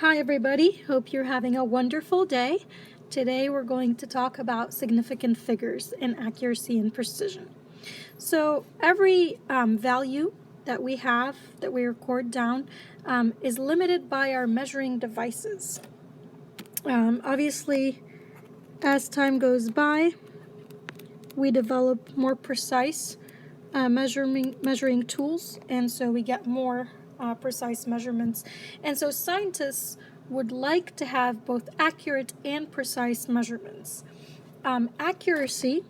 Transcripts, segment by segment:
Hi everybody, hope you're having a wonderful day. Today we're going to talk about significant figures and accuracy and precision. So every value that we have, that we record down, is limited by our measuring devices. Obviously, as time goes by, we develop more precise measuring tools, and so we get more precise measurements. And so scientists would like to have both accurate and precise measurements. Accuracy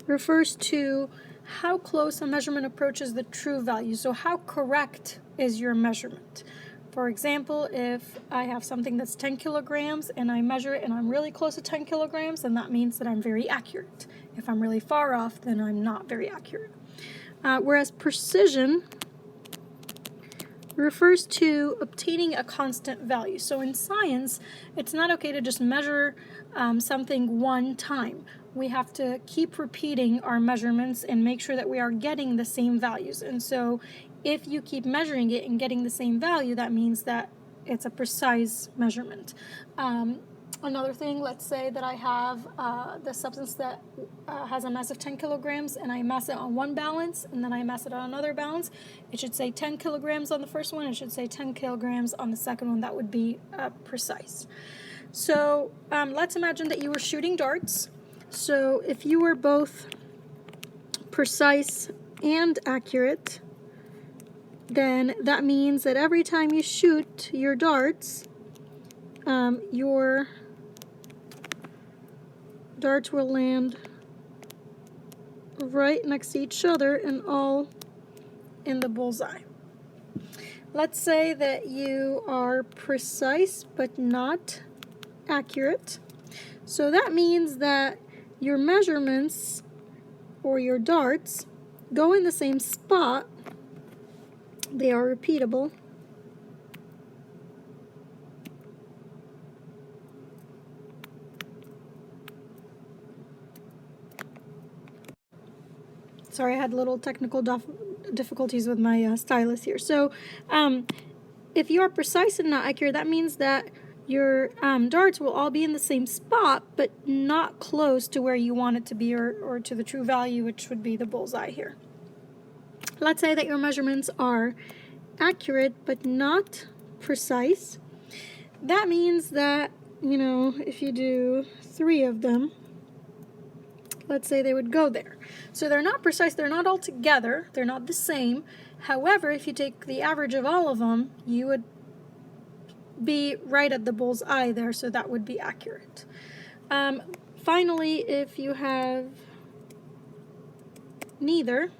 refers to how close a measurement approaches the true value. So how correct is your measurement? For example, if I have something that's 10 kilograms and I measure it and I'm really close to 10 kilograms, then that means that I'm very accurate. If I'm really far off, then I'm not very accurate. Whereas precision refers to obtaining a constant value. So in science, it's not okay to just measure something one time. We have to keep repeating our measurements and make sure that we are getting the same values. And so if you keep measuring it and getting the same value, that means that it's a precise measurement. Another thing, let's say that I have the substance that has a mass of 10 kilograms and I mass it on one balance and then I mass it on another balance. It should say 10 kilograms on the first one, it should say 10 kilograms on the second one. That would be precise. So let's imagine that you were shooting darts. So if you were both precise and accurate, then that means that every time you shoot your darts, your darts will land right next to each other and all in the bullseye. Let's say that you are precise but not accurate. So that means that your measurements or your darts go in the same spot. They are repeatable. Sorry, I had little technical difficulties with my stylus here. So if you are precise and not accurate, that means that your darts will all be in the same spot, but not close to where you want it to be, or to the true value, which would be the bullseye here. Let's say that your measurements are accurate but not precise. That means that, if you do 3 of them, let's say they would go there. So they're not precise, they're not all together, they're not the same. However, if you take the average of all of them, you would be right at the bull's eye there, so that would be accurate. Finally, if you have neither,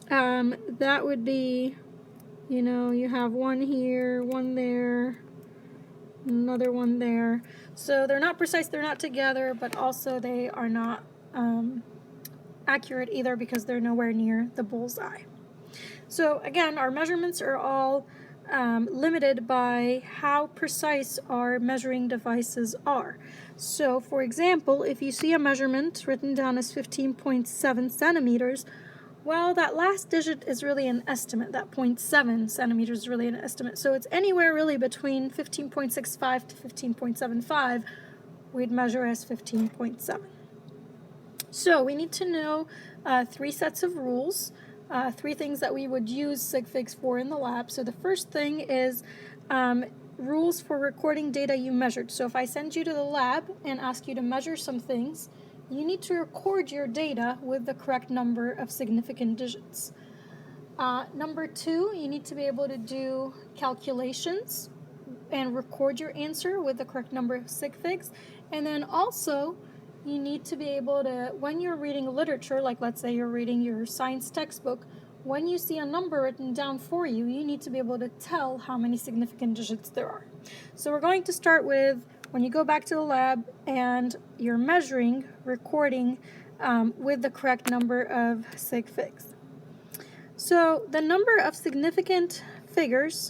that would be, you have one here, one there, another one there. So they're not precise, they're not together, but also they are not accurate either because they're nowhere near the bullseye. So again, our measurements are all limited by how precise our measuring devices are. So for example, if you see a measurement written down as 15.7 centimeters, well, that last digit is really an estimate. That 0.7 centimeters is really an estimate. So it's anywhere really between 15.65 to 15.75, we'd measure as 15.7. So we need to know 3 sets of rules, 3 things that we would use sig figs for in the lab. So the first thing is rules for recording data you measured. So if I send you to the lab and ask you to measure some things, you need to record your data with the correct number of significant digits. Number 2, you need to be able to do calculations and record your answer with the correct number of sig figs. And then also, you need to be able to, when you're reading literature, like let's say you're reading your science textbook, when you see a number written down for you, you need to be able to tell how many significant digits there are. So we're going to start with when you go back to the lab and you're measuring, recording with the correct number of sig figs. So the number of significant figures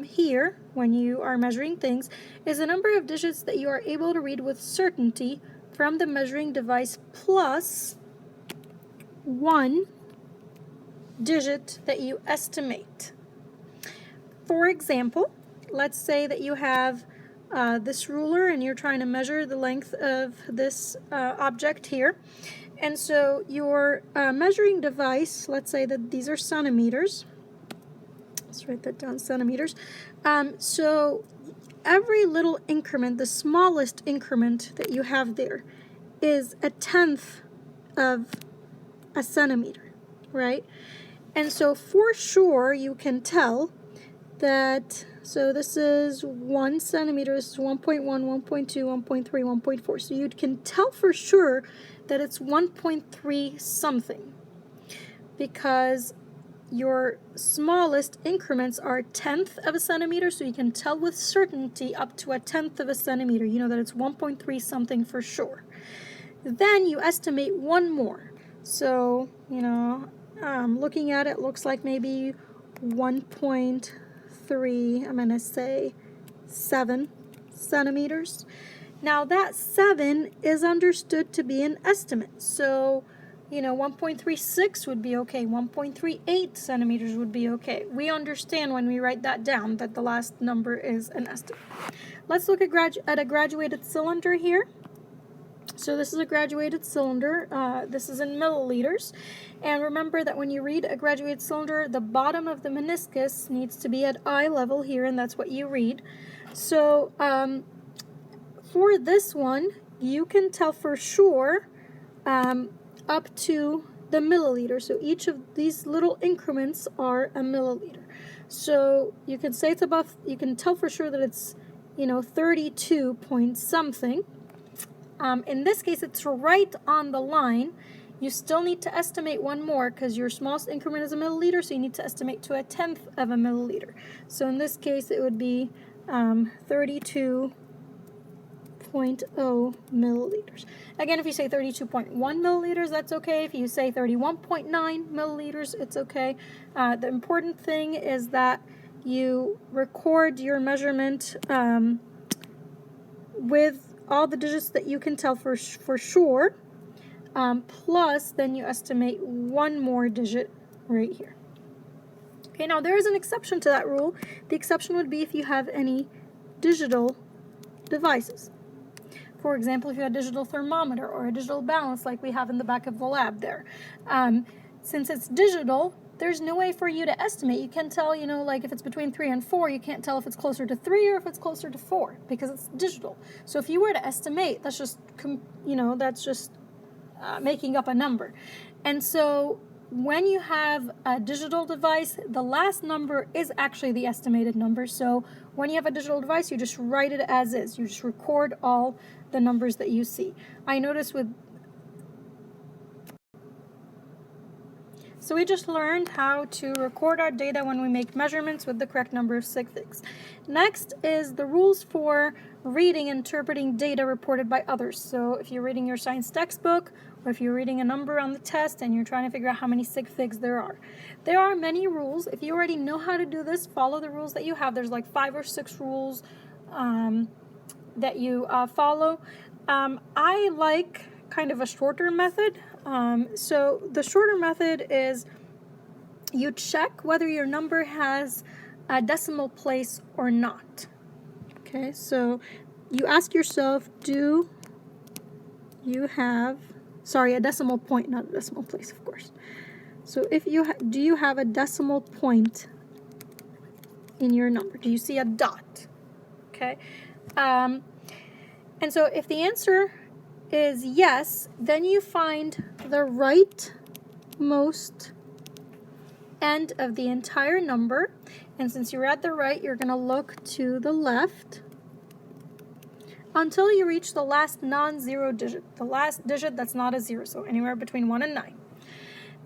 here, when you are measuring things, is the number of digits that you are able to read with certainty from the measuring device plus 1 digit that you estimate. For example, let's say that you have this ruler and you're trying to measure the length of this object here. And so your measuring device, let's say that these are centimeters. Let's write that down, centimeters. So every little increment, the smallest increment that you have there, is 1/10 of a centimeter, right? And so for sure you can tell that, so this is 1 centimeter, this is 1.1, 1.2, 1.3, 1.4. So you can tell for sure that it's 1.3 something, because your smallest increments are 1/10 of a centimeter, so you can tell with certainty up to 1/10 of a centimeter. You know that it's 1.3 something for sure. Then you estimate one more. So, you know, looking at it, looks like maybe 1.3, I'm going to say 7 centimeters. Now that 7 is understood to be an estimate. So, you know, 1.36 would be okay. 1.38 centimeters would be okay. We understand when we write that down that the last number is an estimate. Let's look at a graduated cylinder here. So this is a graduated cylinder. This is in milliliters. And remember that when you read a graduated cylinder, the bottom of the meniscus needs to be at eye level here, and that's what you read. So for this one, you can tell for sure up to the milliliter. So each of these little increments are a milliliter. So you can say it's above, you can tell for sure that it's, you know, 32 point something. In this case, it's right on the line. You still need to estimate one more because your smallest increment is a milliliter, so you need to estimate to 1/10 of a milliliter. So in this case, it would be 32.0 milliliters. Again, if you say 32.1 milliliters, that's okay. If you say 31.9 milliliters, it's okay. The important thing is that you record your measurement with all the digits that you can tell for sure, plus then you estimate one more digit right here. Okay, now there is an exception to that rule. The exception would be if you have any digital devices. For example, if you have a digital thermometer or a digital balance like we have in the back of the lab there. Since it's digital, there's no way for you to estimate. You can tell, you know, like if it's between 3 and 4, you can't tell if it's closer to 3 or if it's closer to 4 because it's digital. So if you were to estimate, that's just, you know, that's just making up a number. And so when you have a digital device, the last number is actually the estimated number. So when you have a digital device, you just write it as is. You just record all the numbers that you see. I notice with So we just learned how to record our data when we make measurements with the correct number of sig figs. Next is the rules for reading and interpreting data reported by others. So if you're reading your science textbook, or if you're reading a number on the test and you're trying to figure out how many sig figs there are. There are many rules. If you already know how to do this, follow the rules that you have. There's like 5 or 6 rules that you follow. I like kind of a shorter method. So the shorter method is you check whether your number has a decimal place or not. Okay, so you ask yourself, do you have, a decimal point, not a decimal place, of course. So if you do you have a decimal point in your number? Do you see a dot? Okay, and so if the answer is yes, then you find the rightmost end of the entire number, and since you're at the right, you're going to look to the left until you reach the last non-zero digit, the last digit that's not a 0, so anywhere between 1 and 9.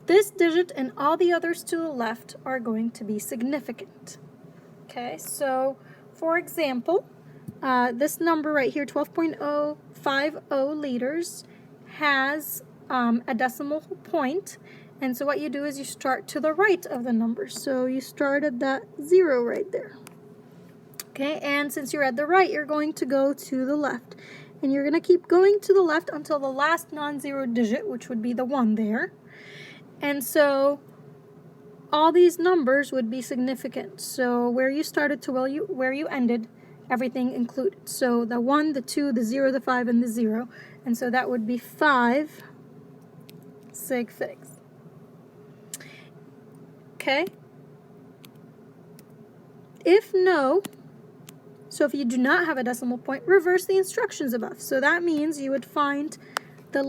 This digit and all the others to the left are going to be significant. Okay, so for example, this number right here, 12.050 liters, has a decimal point, and so what you do is you start to the right of the number. So you start at that 0 right there. Okay, and since you're at the right, you're going to go to the left, and you're going to keep going to the left until the last non-zero digit, which would be the 1 there. And so all these numbers would be significant. So where you started to where you ended, everything included. So the 1, the 2, the 0, the 5, and the 0. And so that would be 5 sig figs. Okay? If no, so if you do not have a decimal point, reverse the instructions above. So that means you would find the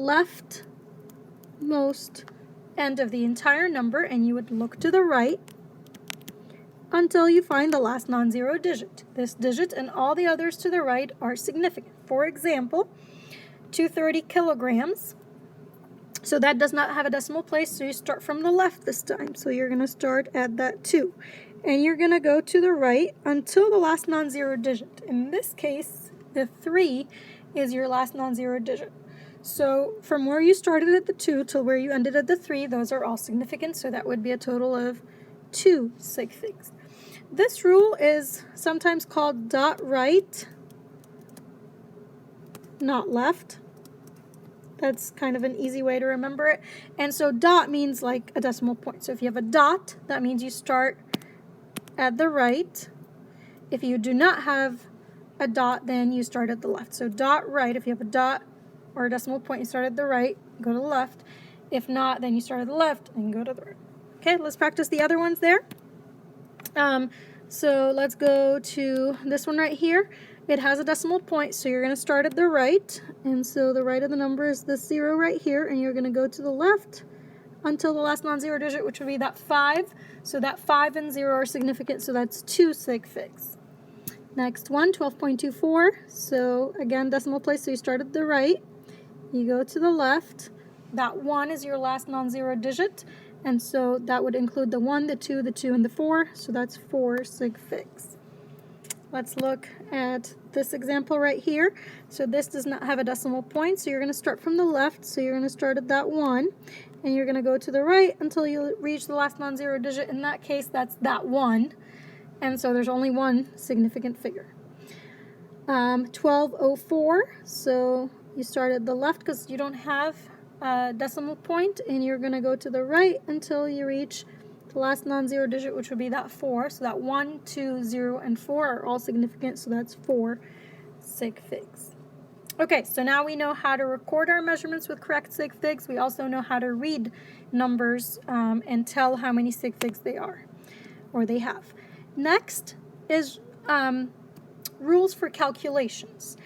leftmost end of the entire number and you would look to the right until you find the last non-zero digit. This digit and all the others to the right are significant. For example, 230 kilograms. So that does not have a decimal place, so you start from the left this time. So you're going to start at that 2. And you're going to go to the right until the last non-zero digit. In this case, the 3 is your last non-zero digit. So from where you started at the 2 till where you ended at the 3, those are all significant. So that would be a total of 2 sig figs. This rule is sometimes called dot right, not left. That's kind of an easy way to remember it. And so dot means like a decimal point. So if you have a dot, that means you start at the right. If you do not have a dot, then you start at the left. So dot right, if you have a dot or a decimal point, you start at the right, go to the left. If not, then you start at the left and go to the right. Okay, let's practice the other ones there. So let's go to this one right here. It has a decimal point, so you're going to start at the right. And so the right of the number is this 0 right here, and you're going to go to the left until the last non-zero digit, which would be that 5. So that 5 and 0 are significant, so that's 2 sig figs. Next one, 12.24. So again, decimal place, so you start at the right. You go to the left. That 1 is your last non-zero digit, and so that would include the 1, the 2, the 2, and the 4. So that's 4 sig figs. Let's look at this example right here. So this does not have a decimal point, so you're going to start from the left. So you're going to start at that 1, and you're going to go to the right until you reach the last non-zero digit. In that case, that's that 1, and so there's only one significant figure. 1204, so you start at the left because you don't have a decimal point, and you're going to go to the right until you reach the last non-zero digit, which would be that 4. So that 1, 2, 0, and 4 are all significant, so that's 4 sig figs. Okay, so now we know how to record our measurements with correct sig figs. We also know how to read numbers and tell how many sig figs they are, or they have. Next is rules for calculations.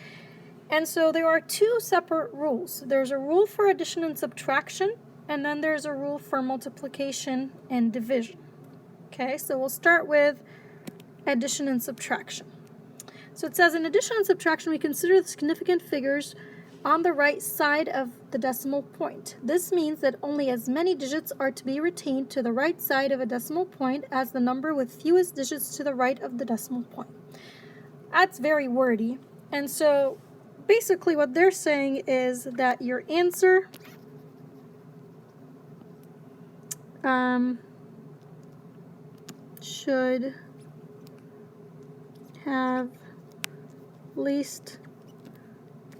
And so there are 2 separate rules. There's a rule for addition and subtraction, and then there's a rule for multiplication and division. Okay, so we'll start with addition and subtraction. So it says in addition and subtraction, we consider the significant figures on the right side of the decimal point. This means that only as many digits are to be retained to the right side of a decimal point as the number with fewest digits to the right of the decimal point. That's very wordy. And so basically what they're saying is that your answer should have least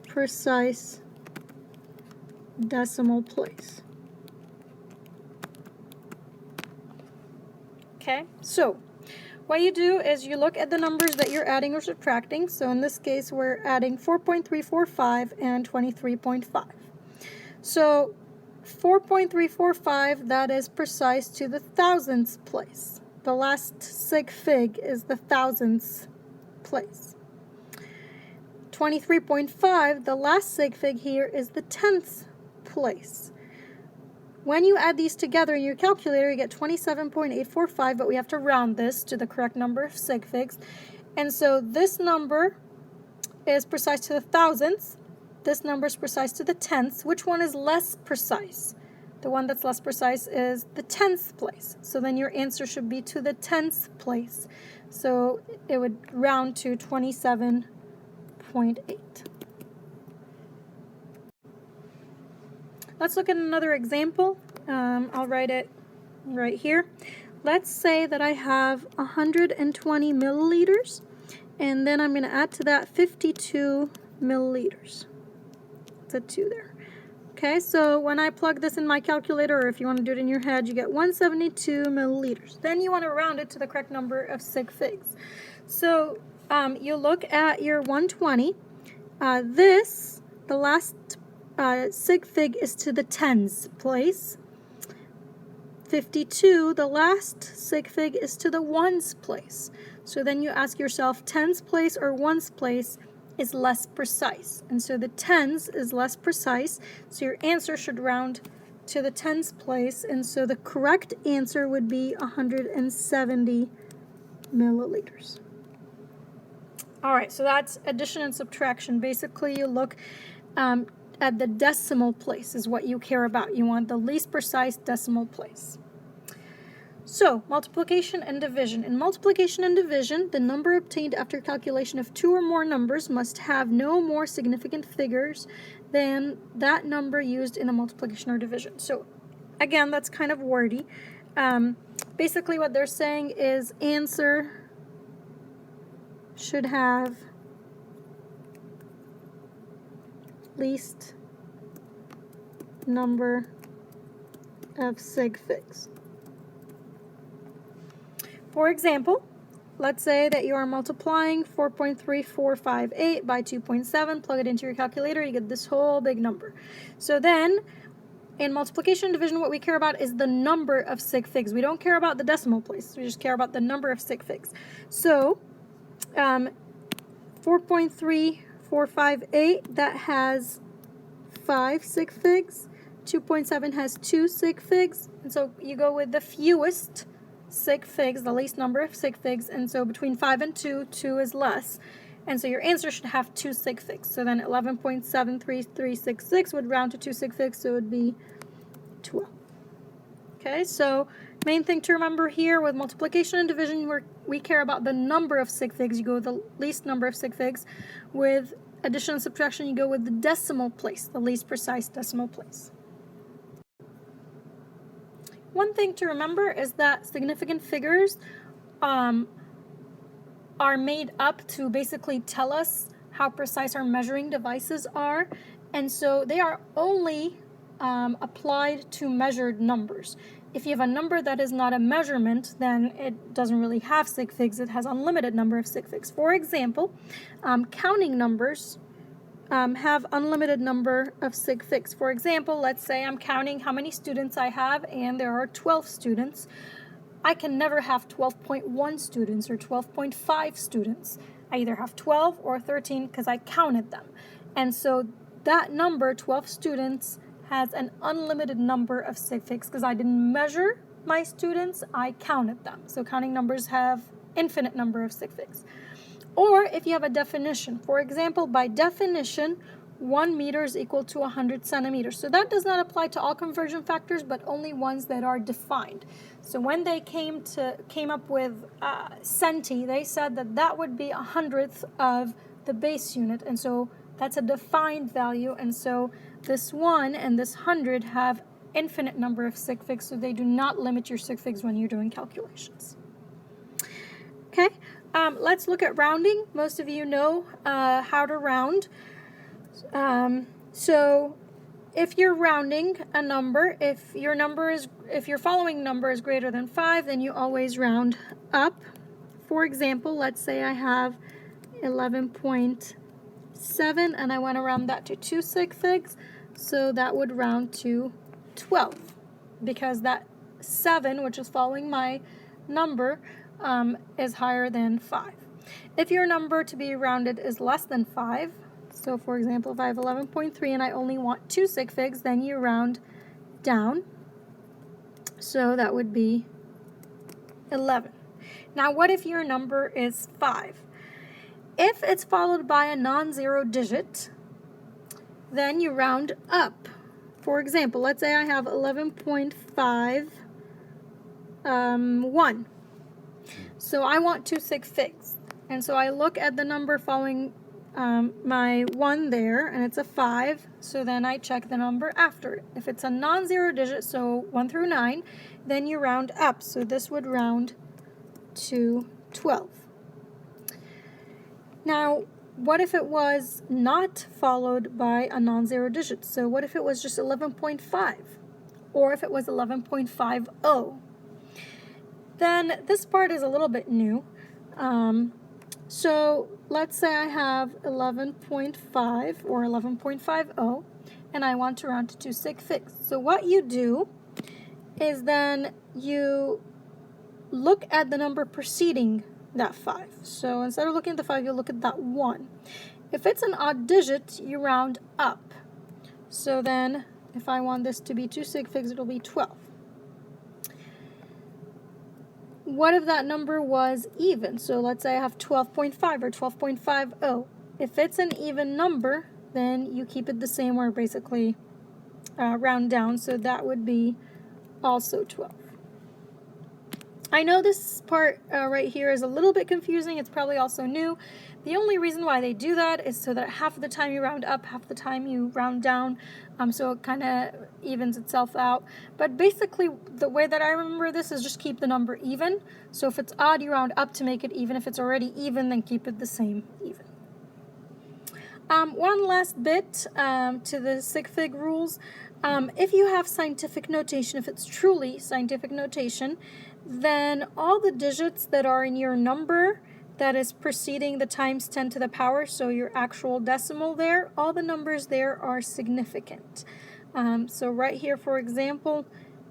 precise decimal place. Okay, so what you do is you look at the numbers that you're adding or subtracting. So in this case, we're adding 4.345 and 23.5. So 4.345, that is precise to the thousandths place. The last sig fig is the thousandths place. 23.5, the last sig fig here is the tenths place. When you add these together in your calculator, you get 27.845, but we have to round this to the correct number of sig figs. And so this number is precise to the thousandths. This number is precise to the tenths. Which one is less precise? The one that's less precise is the tenths place. So then your answer should be to the tenths place. So it would round to 27.8. Let's look at another example. I'll write it right here. Let's say that I have 120 milliliters, and then I'm going to add to that 52 milliliters. It's a 2 there. Okay, so when I plug this in my calculator, or if you want to do it in your head, you get 172 milliliters. Then you want to round it to the correct number of sig figs. So you look at your 120. The last sig fig is to the tens place. 52, the last sig fig is to the ones place. So then you ask yourself, tens place or ones place is less precise. And so the tens is less precise, so your answer should round to the tens place. And so the correct answer would be 170 milliliters. All right, so that's addition and subtraction. Basically, you look at the decimal place is what you care about. You want the least precise decimal place. So, multiplication and division. In multiplication and division, the number obtained after calculation of two or more numbers must have no more significant figures than that number used in the multiplication or division. So, again, that's kind of wordy. Basically, what they're saying is answer should have least number of sig figs. For example, let's say that you are multiplying 4.3458 by 2.7, plug it into your calculator, you get this whole big number. So then, in multiplication and division, what we care about is the number of sig figs. We don't care about the decimal place, we just care about the number of sig figs. So, 4.3458, that has 5 sig figs. 2.7 has 2 sig figs. And so you go with the fewest sig figs, the least number of sig figs. And so between 5 and 2, 2 is less. And so your answer should have 2 sig figs. So then 11.73366 would round to 2 sig figs, so it would be 12. Okay, so main thing to remember here with multiplication and division, we care about the number of sig figs. You go with the least number of sig figs. With addition and subtraction, you go with the decimal place, the least precise decimal place. One thing to remember is that significant figures are made up to basically tell us how precise our measuring devices are, and so they are only applied to measured numbers. If you have a number that is not a measurement, then it doesn't really have sig figs. It has unlimited number of sig figs. For example, counting numbers have unlimited number of sig figs. For example, let's say I'm counting how many students I have, and there are 12 students. I can never have 12.1 students or 12.5 students. I either have 12 or 13 because I counted them. And so that number, 12 students, has an unlimited number of sig figs because I didn't measure my students, I counted them. So counting numbers have infinite number of sig figs. Or if you have a definition, for example, by definition, 1 meter is equal to 100 centimeters. So that does not apply to all conversion factors, but only ones that are defined. So when they came up with centi, they said that would be 100th of the base unit, and so that's a defined value, and so this 1 and this 100 have infinite number of sig figs, so they do not limit your sig figs when you're doing calculations. Okay. Let's look at rounding. Most of you know how to round. So if you're rounding a number, if your following number is greater than 5, then you always round up. For example, let's say I have 11.7 and I want to round that to 2 sig figs, so that would round to 12 because that 7, which is following my number, is higher than 5. If your number to be rounded is less than 5, so for example, if I have 11.3 and I only want 2 sig figs, then you round down. So that would be 11. Now, what if your number is 5? If it's followed by a non-zero digit, then you round up. For example, let's say I have 11.51. So I want 2 sig figs. And so I look at the number following my 1 there, and it's a 5. So then I check the number after it. If it's a non-zero digit, so 1 through 9, then you round up. So this would round to 12. Now, what if it was not followed by a non-zero digit? So what if it was just 11.5? Or if it was 11.50? Then this part is a little bit new. So let's say I have 11.5 or 11.50, and I want to round to 2 sig figs. So what you do is then you look at the number preceding that 5. So instead of looking at the 5, you look at that 1. If it's an odd digit, you round up. So then if I want this to be 2 sig figs, it'll be 12. What if that number was even? So let's say I have 12.5 or 12.50. If it's an even number, then you keep it the same or basically round down. So that would be also 12. I know this part right here is a little bit confusing. It's probably also new. The only reason why they do that is so that half of the time you round up, half the time you round down, so it kind of evens itself out. But basically, the way that I remember this is just keep the number even. So if it's odd, you round up to make it even. If it's already even, then keep it the same, even. One last bit to the sig fig rules. If you have scientific notation, if it's truly scientific notation, then all the digits that are in your number that is preceding the times 10 to the power, so your actual decimal there, all the numbers there are significant. So right here, for example,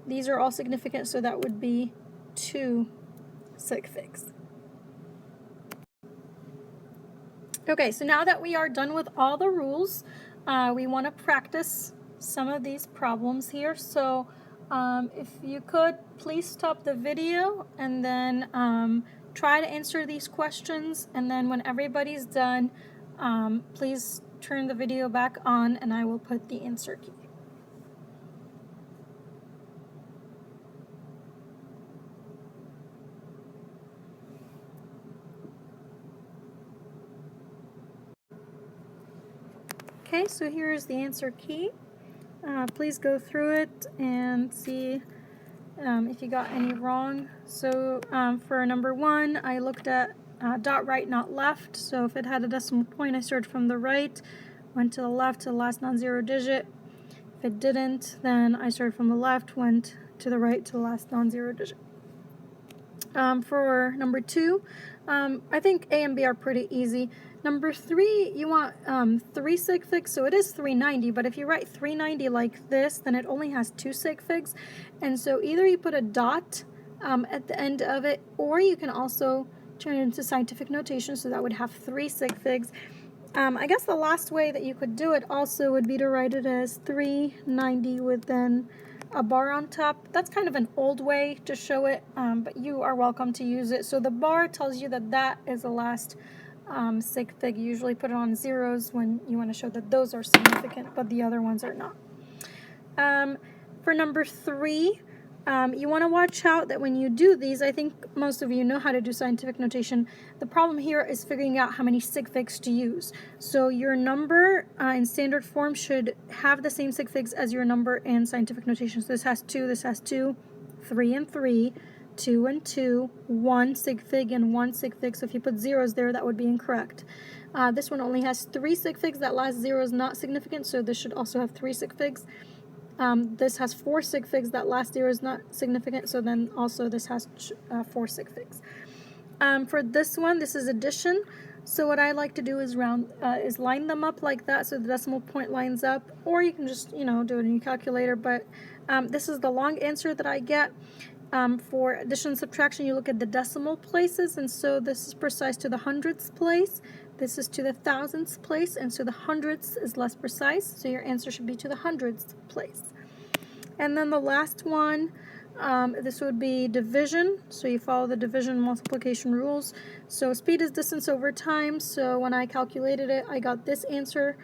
these are all significant, so that would be 2 sig figs. Okay, so now that we are done with all the rules, we want to practice some of these problems here. So if you could, please stop the video and then try to answer these questions, and then when everybody's done, please turn the video back on and I will put the answer key. Okay, so here's the answer key. Please go through it and see if you got any wrong. So for number 1, I looked at dot right, not left. So if it had a decimal point, I started from the right, went to the left to the last non-zero digit. If it didn't, then I started from the left, went to the right to the last non-zero digit. For number 2, I think A and B are pretty easy. Number 3, you want 3 sig figs, so it is 390, but if you write 390 like this, then it only has 2 sig figs. And so either you put a dot at the end of it, or you can also turn it into scientific notation, so that would have 3 sig figs. I guess the last way that you could do it also would be to write it as 390 with then a bar on top. That's kind of an old way to show it, but you are welcome to use it. So the bar tells you that that is the last sig fig. You usually put it on zeros when you want to show that those are significant, but the other ones are not. For number 3, you want to watch out that when you do these, I think most of you know how to do scientific notation. The problem here is figuring out how many sig figs to use. So your number in standard form should have the same sig figs as your number in scientific notation. So this has 2, this has 2, 3 and 3, 2 and 2, 1 sig fig and 1 sig fig. So if you put zeros there, that would be incorrect. This one only has 3 sig figs. That last 0 is not significant, so this should also have 3 sig figs. This has 4 sig figs. That last 0 is not significant, so then also this has 4 sig figs. For this one, this is addition. So what I like to do is line them up like that, so the decimal point lines up, or you can just do it in your calculator. But this is the long answer that I get. For addition and subtraction, you look at the decimal places, and so this is precise to the hundredths place. This is to the thousandths place, and so the hundredths is less precise, so your answer should be to the hundredths place. And then the last one, this would be division, so you follow the division multiplication rules. So speed is distance over time, so when I calculated it, I got this answer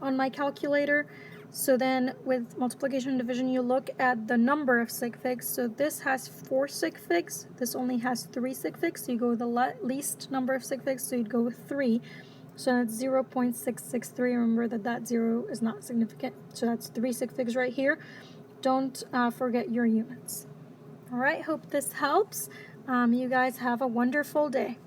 on my calculator. So then with multiplication and division, you look at the number of sig figs. So this has 4 sig figs. This only has 3 sig figs. So you go with the least number of sig figs, so you'd go with 3. So that's 0.663. Remember that 0 is not significant. So that's 3 sig figs right here. Don't forget your units. All right, hope this helps. You guys have a wonderful day.